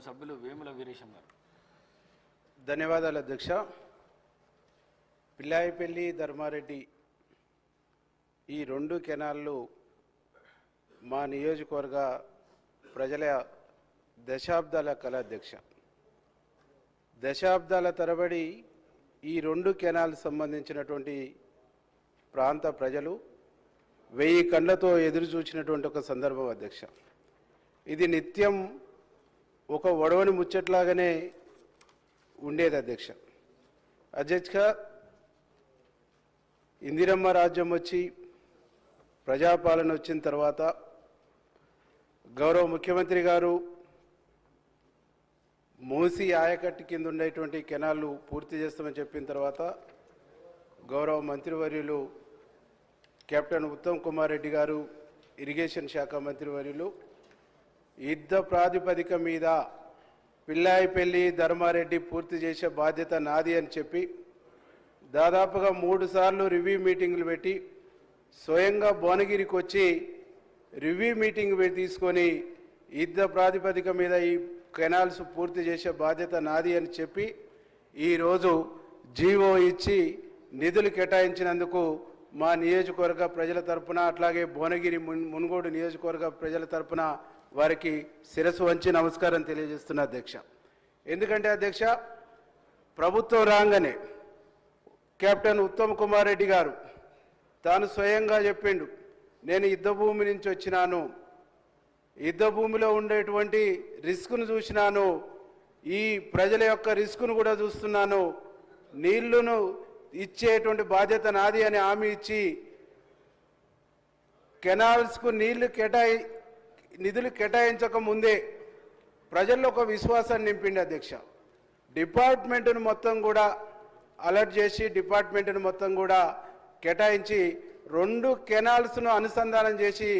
సభ్యులు వేముల వీరేశం గారు. ధన్యవాదాలు అధ్యక్ష. పిల్లాయిపల్లి ధర్మారెడ్డి ఈ రెండు కెనాళ్ళు మా నియోజకవర్గ ప్రజల దశాబ్దాల కళ అధ్యక్ష. దశాబ్దాల తరబడి ఈ రెండు కెనాల్ సంబంధించినటువంటి ప్రాంత ప్రజలు 1000 కళ్ళతో ఎదురు చూసినటువంటి ఒక సందర్భం అధ్యక్ష. ఇది నిత్యం ఒక ఒడవని ముచ్చట్లాగానే ఉండేది అధ్యక్ష. ఇందిరమ్మ రాజ్యం వచ్చి ప్రజాపాలన వచ్చిన తర్వాత గౌరవ ముఖ్యమంత్రి గారు మూసి ఆయకట్టు కింద ఉండేటువంటి కెనాళ్ళు పూర్తి చేస్తామని చెప్పిన తర్వాత గౌరవ మంత్రివర్యులు కెప్టెన్ ఉత్తమ్ కుమార్ రెడ్డి గారు ఇరిగేషన్ శాఖ మంత్రివర్యులు యుద్ధ ప్రాతిపదిక మీద పిల్లాయిపల్లి ధర్మారెడ్డి పూర్తి చేసే బాధ్యత నాది అని చెప్పి దాదాపుగా 3 సార్లు రివ్యూ మీటింగులు పెట్టి స్వయంగా భువనగిరికి వచ్చి రివ్యూ మీటింగ్ తీసుకొని యుద్ధ ప్రాతిపదిక మీద ఈ కెనాల్స్ పూర్తి చేసే బాధ్యత నాది అని చెప్పి ఈరోజు జీవో ఇచ్చి నిధులు కేటాయించినందుకు మా నియోజకవర్గ ప్రజల తరపున అట్లాగే భువనగిరి మునుగోడు నియోజకవర్గ ప్రజల తరపున వారికి శిరస్సు వంచి నమస్కారం తెలియజేస్తున్నా అధ్యక్ష. ఎందుకంటే అధ్యక్ష, ప్రభుత్వం రాగానే కెప్టెన్ ఉత్తమ్ కుమార్ రెడ్డి గారు తాను స్వయంగా చెప్పిండు, నేను యుద్ధ భూమి నుంచి వచ్చినాను, యుద్ధ భూమిలో ఉండేటువంటి రిస్క్ను చూసినాను, ఈ ప్రజల యొక్క రిస్క్ను కూడా చూస్తున్నాను, నీళ్లను ఇచ్చేటువంటి బాధ్యత నాది అని హామీ ఇచ్చి కెనాల్స్కు నిధులు కేటాయించక ముందే ప్రజల్లో ఒక విశ్వాసాన్ని నింపిండి అధ్యక్ష. డిపార్ట్మెంటును మొత్తం కూడా అలర్ట్ చేసి డిపార్ట్మెంటును మొత్తం కూడా కేటాయించి 2 కెనాల్స్ను అనుసంధానం చేసి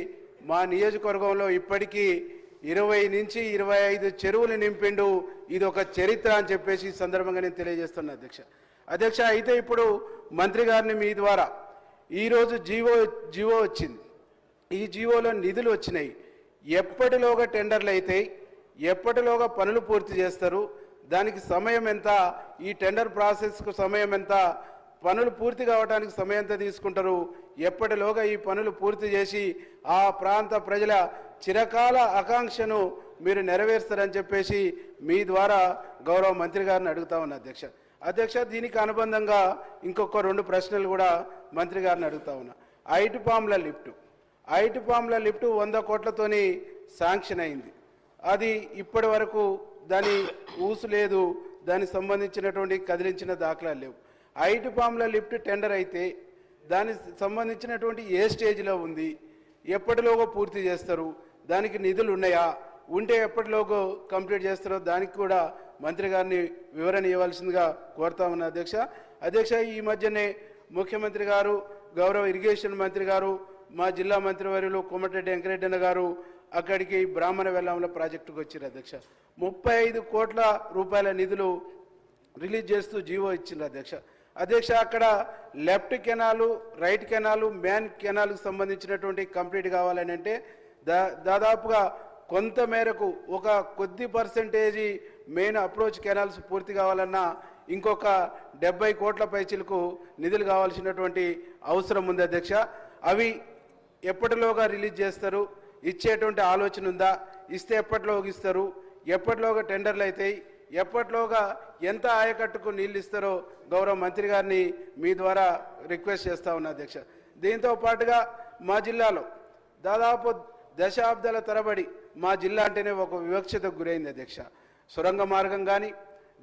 మా నియోజకవర్గంలో ఇప్పటికీ 20 నుంచి 25 చెరువులు నింపిండు. ఇది ఒక చరిత్ర అని చెప్పేసి ఈ సందర్భంగా నేను తెలియజేస్తున్నా అధ్యక్ష. అయితే ఇప్పుడు మంత్రి గారిని మీ ద్వారా ఈరోజు జీవో వచ్చింది. ఈ జీవోలో నిధులు వచ్చినాయి. ఎప్పటిలోగా టెండర్లు అవుతాయి, ఎప్పటిలోగా పనులు పూర్తి చేస్తారు, దానికి సమయం ఎంత, ఈ టెండర్ ప్రాసెస్కు సమయం ఎంత, పనులు పూర్తి కావడానికి సమయం ఎంత తీసుకుంటారు, ఎప్పటిలోగా ఈ పనులు పూర్తి చేసి ఆ ప్రాంత ప్రజల చిరకాల ఆకాంక్షను మీరు నెరవేరుస్తారని చెప్పేసి మీ ద్వారా గౌరవ మంత్రి గారిని అడుగుతా ఉన్నా అధ్యక్ష. దీనికి అనుబంధంగా ఇంకొక 2 ప్రశ్నలు కూడా మంత్రి గారిని అడుగుతా ఉన్నా. ఐటుపాముల లిఫ్ట్ 100 కోట్లతోని శాంక్షన్ అయింది. అది ఇప్పటి వరకు దాని ఊసు లేదు, దానికి సంబంధించినటువంటి కదిలించిన దాఖలాలు లేవు. ఐటుపాముల లిఫ్ట్ టెండర్ అయితే దానికి సంబంధించినటువంటి ఏ స్టేజ్లో ఉంది, ఎప్పటిలోగా పూర్తి చేస్తారు, దానికి నిధులు ఉన్నాయా, ఉంటే ఎప్పటిలోగా కంప్లీట్ చేస్తారో దానికి కూడా మంత్రి గారిని వివరణ ఇవ్వాల్సిందిగా కోరుతా ఉన్నా అధ్యక్ష. ఈ మధ్యనే ముఖ్యమంత్రి గారు, గౌరవ ఇరిగేషన్ మంత్రి గారు, మా జిల్లా మంత్రివర్యులు కోమటిరెడ్డి వెంకరెడ్డి గారు అక్కడికి బ్రాహ్మణ వెల్లంలో ప్రాజెక్టుకు వచ్చారు అధ్యక్ష. 35 కోట్ల రూపాయల నిధులు రిలీజ్ చేస్తూ జీవో ఇచ్చింది అధ్యక్ష. అక్కడ left canal, right canal, main కెనాల్కు సంబంధించినటువంటి కంప్లీట్ కావాలని అంటే దాదాపుగా కొంత మేరకు ఒక కొద్ది పర్సెంటేజీ మెయిన్ అప్రోచ్ కెనాల్స్ పూర్తి కావాలన్నా ఇంకొక 70 కోట్ల పైచిలకు నిధులు కావాల్సినటువంటి అవసరం ఉంది అధ్యక్ష. అవి ఎప్పటిలోగా రిలీజ్ చేస్తారు, ఇచ్చేటువంటి ఆలోచన ఉందా, ఇస్తే ఎప్పటిలోగా ఇస్తారు, ఎప్పటిలోగా టెండర్లు అవుతాయి, ఎప్పటిలోగా ఎంత ఆయకట్టుకు నీళ్ళు ఇస్తారో గౌరవ మంత్రి గారిని మీ ద్వారా రిక్వెస్ట్ చేస్తా ఉన్నా అధ్యక్ష. దీంతో పాటుగా మా జిల్లాలో దాదాపు దశాబ్దాల తరబడి మా జిల్లా అంటేనే ఒక వివక్షతకు గురైంది అధ్యక్ష. సొరంగ మార్గం కానీ,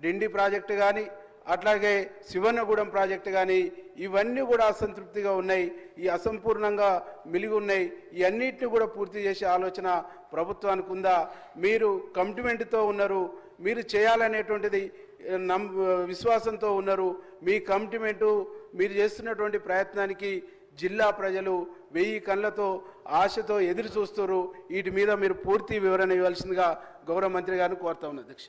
డిండి ప్రాజెక్టు కానీ, అట్లాగే శివన్నగూడెం ప్రాజెక్టు కానీ ఇవన్నీ కూడా అసంతృప్తిగా ఉన్నాయి, ఈ అసంపూర్ణంగా మిలిగి ఉన్నాయి. ఈ అన్నిటిని కూడా పూర్తి చేసే ఆలోచన ప్రభుత్వానికి ఉందా? మీరు కమిట్మెంట్తో ఉన్నారు, మీరు చేయాలనేటువంటిది విశ్వాసంతో ఉన్నారు. మీ కమిట్మెంటు, మీరు చేస్తున్నటువంటి ప్రయత్నానికి జిల్లా ప్రజలు 1000 కళ్ళతో ఆశతో ఎదురు చూస్తారు. వీటి మీద మీరు పూర్తి వివరణ ఇవ్వాల్సిందిగా గౌరవ మంత్రి గారిని కోరుతా ఉన్నా అధ్యక్ష.